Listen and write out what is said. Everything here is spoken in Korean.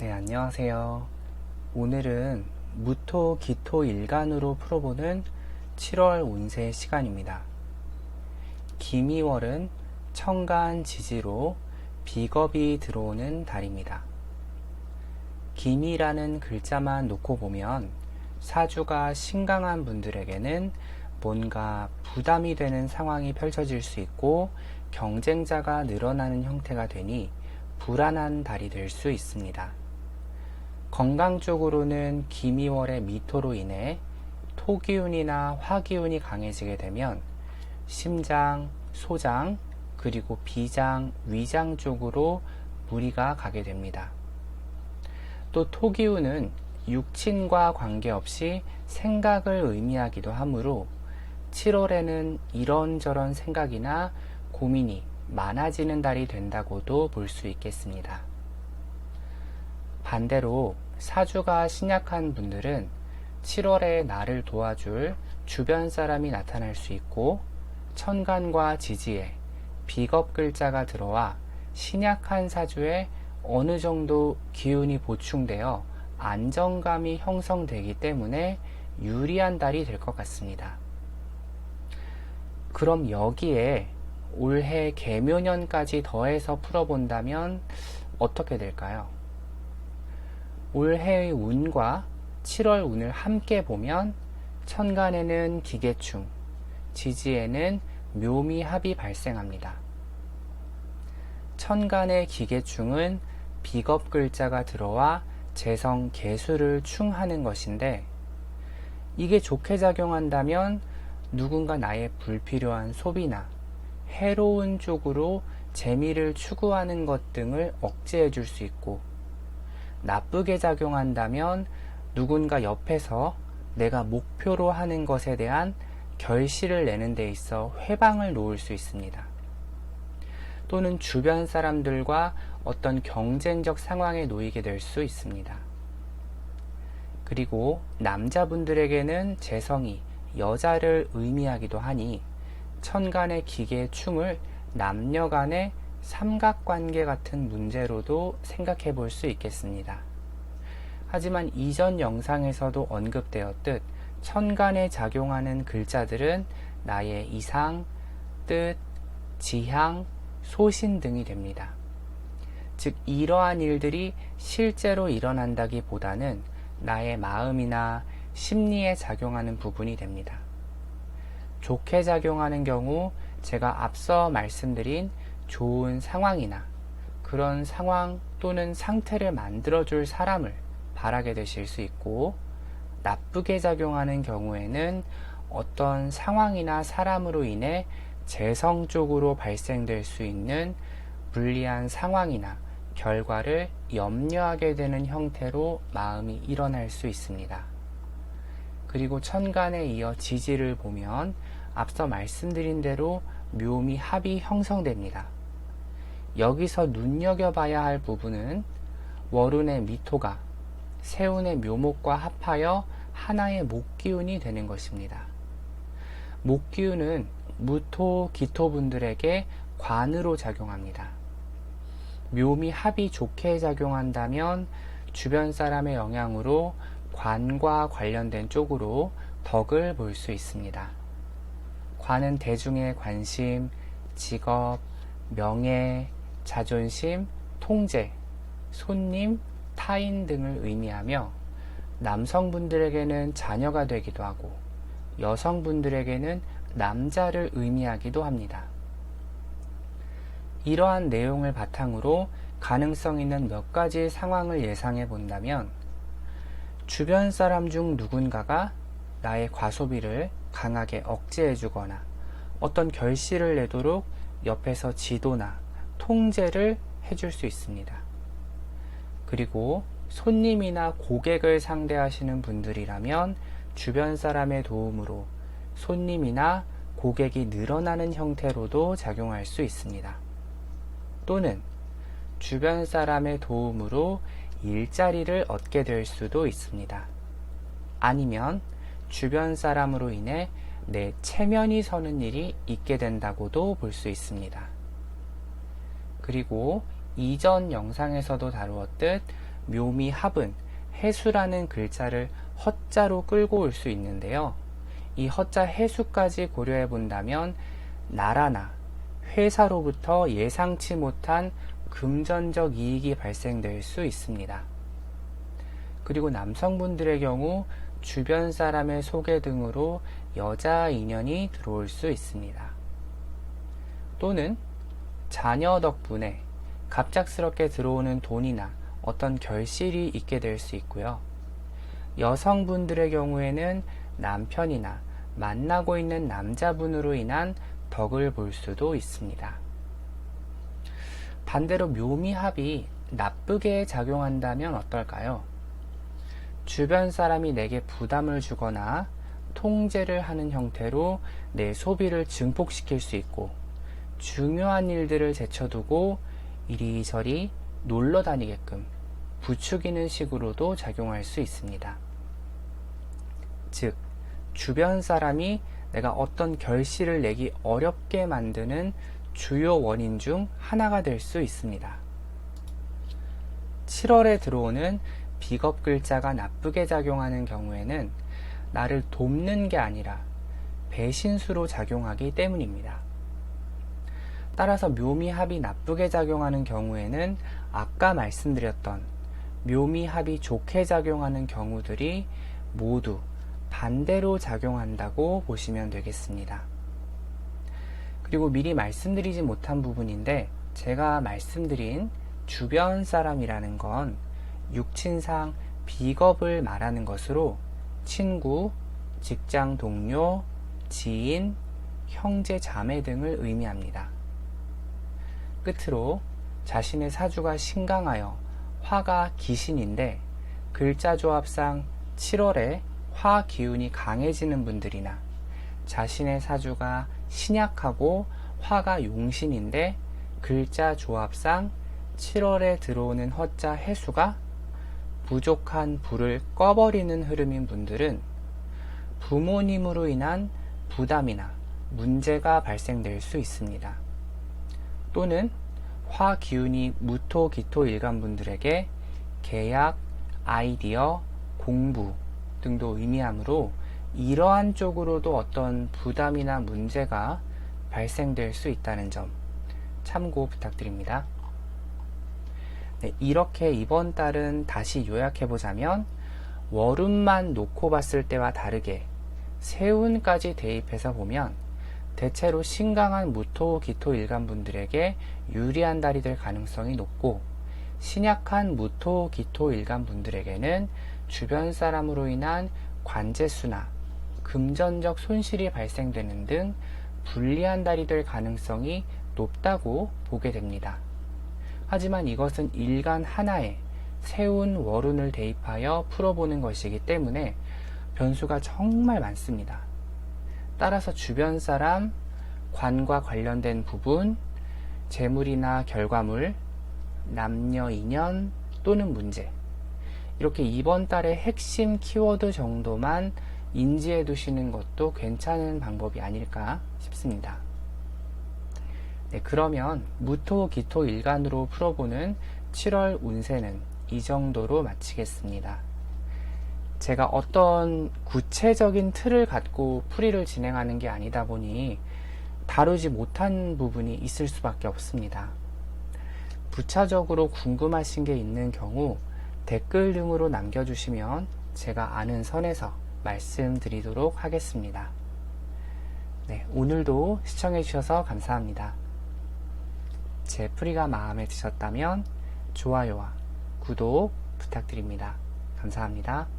네, 안녕하세요. 오늘은 무토, 기토 일간으로 풀어보는 7월 운세 시간입니다. 기미월은 천간 지지로 비겁이 들어오는 달입니다. 기미라는 글자만 놓고 보면 사주가 신강한 분들에게는 뭔가 부담이 되는 상황이 펼쳐질 수 있고 경쟁자가 늘어나는 형태가 되니 불안한 달이 될 수 있습니다. 건강 쪽으로는 기미월의 미토로 인해 토기운이나 화기운이 강해지게 되면 심장, 소장, 그리고 비장, 위장 쪽으로 무리가 가게 됩니다. 또 토기운은 육친과 관계없이 생각을 의미하기도 하므로 7월에는 이런저런 생각이나 고민이 많아지는 달이 된다고도 볼 수 있겠습니다. 반대로 사주가 신약한 분들은 7월에 나를 도와줄 주변 사람이 나타날 수 있고 천간과 지지에 비겁 글자가 들어와 신약한 사주에 어느 정도 기운이 보충되어 안정감이 형성되기 때문에 유리한 달이 될 것 같습니다. 그럼 여기에 올해 개묘년까지 더해서 풀어본다면 어떻게 될까요? 올해의 운과 7월 운을 함께 보면 천간에는 기계충, 지지에는 묘미합이 발생합니다. 천간의 기계충은 비겁 글자가 들어와 재성 개수를 충하는 것인데, 이게 좋게 작용한다면 누군가 나의 불필요한 소비나 해로운 쪽으로 재미를 추구하는 것 등을 억제해 줄 수 있고, 나쁘게 작용한다면 누군가 옆에서 내가 목표로 하는 것에 대한 결실을 내는 데 있어 회방을 놓을 수 있습니다. 또는 주변 사람들과 어떤 경쟁적 상황에 놓이게 될 수 있습니다. 그리고 남자분들에게는 재성이 여자를 의미하기도 하니 천간의 기계충을 남녀 간의 삼각관계 같은 문제로도 생각해 볼 수 있겠습니다. 하지만 이전 영상에서도 언급되었듯 천간에 작용하는 글자들은 나의 이상, 뜻, 지향, 소신 등이 됩니다. 즉 이러한 일들이 실제로 일어난다기보다는 나의 마음이나 심리에 작용하는 부분이 됩니다. 좋게 작용하는 경우 제가 앞서 말씀드린 좋은 상황이나 그런 상황 또는 상태를 만들어줄 사람을 바라게 되실 수 있고, 나쁘게 작용하는 경우에는 어떤 상황이나 사람으로 인해 재성적으로 발생될 수 있는 불리한 상황이나 결과를 염려하게 되는 형태로 마음이 일어날 수 있습니다. 그리고 천간에 이어 지지를 보면 앞서 말씀드린 대로 묘미합이 형성됩니다. 여기서 눈여겨봐야 할 부분은 월운의 미토가 세운의 묘목과 합하여 하나의 목기운이 되는 것입니다. 목기운은 무토, 기토 분들에게 관으로 작용합니다. 묘미합이 좋게 작용한다면 주변 사람의 영향으로 관과 관련된 쪽으로 덕을 볼 수 있습니다. 관은 대중의 관심, 직업, 명예, 자존심, 통제, 손님, 타인 등을 의미하며 남성분들에게는 자녀가 되기도 하고 여성분들에게는 남자를 의미하기도 합니다. 이러한 내용을 바탕으로 가능성 있는 몇 가지 상황을 예상해 본다면, 주변 사람 중 누군가가 나의 과소비를 강하게 억제해 주거나 어떤 결실을 내도록 옆에서 지도나 통제를 해줄 수 있습니다. 그리고 손님이나 고객을 상대하시는 분들이라면 주변 사람의 도움으로 손님이나 고객이 늘어나는 형태로도 작용할 수 있습니다. 또는 주변 사람의 도움으로 일자리를 얻게 될 수도 있습니다. 아니면 주변 사람으로 인해 내 체면이 서는 일이 있게 된다고도 볼 수 있습니다. 그리고 이전 영상에서도 다루었듯 묘미합은 해수라는 글자를 허자로 끌고 올 수 있는데요. 이 허자 해수까지 고려해 본다면 나라나 회사로부터 예상치 못한 금전적 이익이 발생될 수 있습니다. 그리고 남성분들의 경우 주변 사람의 소개 등으로 여자 인연이 들어올 수 있습니다. 또는 자녀 덕분에 갑작스럽게 들어오는 돈이나 어떤 결실이 있게 될 수 있고요. 여성분들의 경우에는 남편이나 만나고 있는 남자분으로 인한 덕을 볼 수도 있습니다. 반대로 묘미합이 나쁘게 작용한다면 어떨까요? 주변 사람이 내게 부담을 주거나 통제를 하는 형태로 내 소비를 증폭시킬 수 있고, 중요한 일들을 제쳐두고 이리저리 놀러 다니게끔 부추기는 식으로도 작용할 수 있습니다. 즉, 주변 사람이 내가 어떤 결실을 내기 어렵게 만드는 주요 원인 중 하나가 될 수 있습니다. 7월에 들어오는 비겁 글자가 나쁘게 작용하는 경우에는 나를 돕는 게 아니라 배신수로 작용하기 때문입니다. 따라서 묘미합이 나쁘게 작용하는 경우에는 아까 말씀드렸던 묘미합이 좋게 작용하는 경우들이 모두 반대로 작용한다고 보시면 되겠습니다. 그리고 미리 말씀드리지 못한 부분인데, 제가 말씀드린 주변 사람이라는 건 육친상 비겁을 말하는 것으로 친구, 직장 동료, 지인, 형제, 자매 등을 의미합니다. 끝으로 자신의 사주가 신강하여 화가 기신인데 글자 조합상 7월에 화 기운이 강해지는 분들이나 자신의 사주가 신약하고 화가 용신인데 글자 조합상 7월에 들어오는 허자 해수가 부족한 불을 꺼버리는 흐름인 분들은 부모님으로 인한 부담이나 문제가 발생될 수 있습니다. 또는 화 기운이 무토, 기토 일간 분들에게 계약, 아이디어, 공부 등도 의미하므로 이러한 쪽으로도 어떤 부담이나 문제가 발생될 수 있다는 점 참고 부탁드립니다. 네, 이렇게 이번 달은 다시 요약해보자면 월운만 놓고 봤을 때와 다르게 세운까지 대입해서 보면 대체로 신강한 무토, 기토 일간 분들에게 유리한 달이 될 가능성이 높고, 신약한 무토, 기토 일간 분들에게는 주변 사람으로 인한 관제수나 금전적 손실이 발생되는 등 불리한 달이 될 가능성이 높다고 보게 됩니다. 하지만 이것은 일간 하나에 세운 월운을 대입하여 풀어보는 것이기 때문에 변수가 정말 많습니다. 따라서 주변 사람, 관과 관련된 부분, 재물이나 결과물, 남녀 인연 또는 문제, 이렇게 이번 달의 핵심 키워드 정도만 인지해 두시는 것도 괜찮은 방법이 아닐까 싶습니다. 네, 그러면 무토, 기토 일간으로 풀어보는 7월 운세는 이 정도로 마치겠습니다. 제가 어떤 구체적인 틀을 갖고 풀이를 진행하는 게 아니다 보니 다루지 못한 부분이 있을 수밖에 없습니다. 부차적으로 궁금하신 게 있는 경우 댓글 등으로 남겨주시면 제가 아는 선에서 말씀드리도록 하겠습니다. 네, 오늘도 시청해주셔서 감사합니다. 제 풀이가 마음에 드셨다면 좋아요와 구독 부탁드립니다. 감사합니다.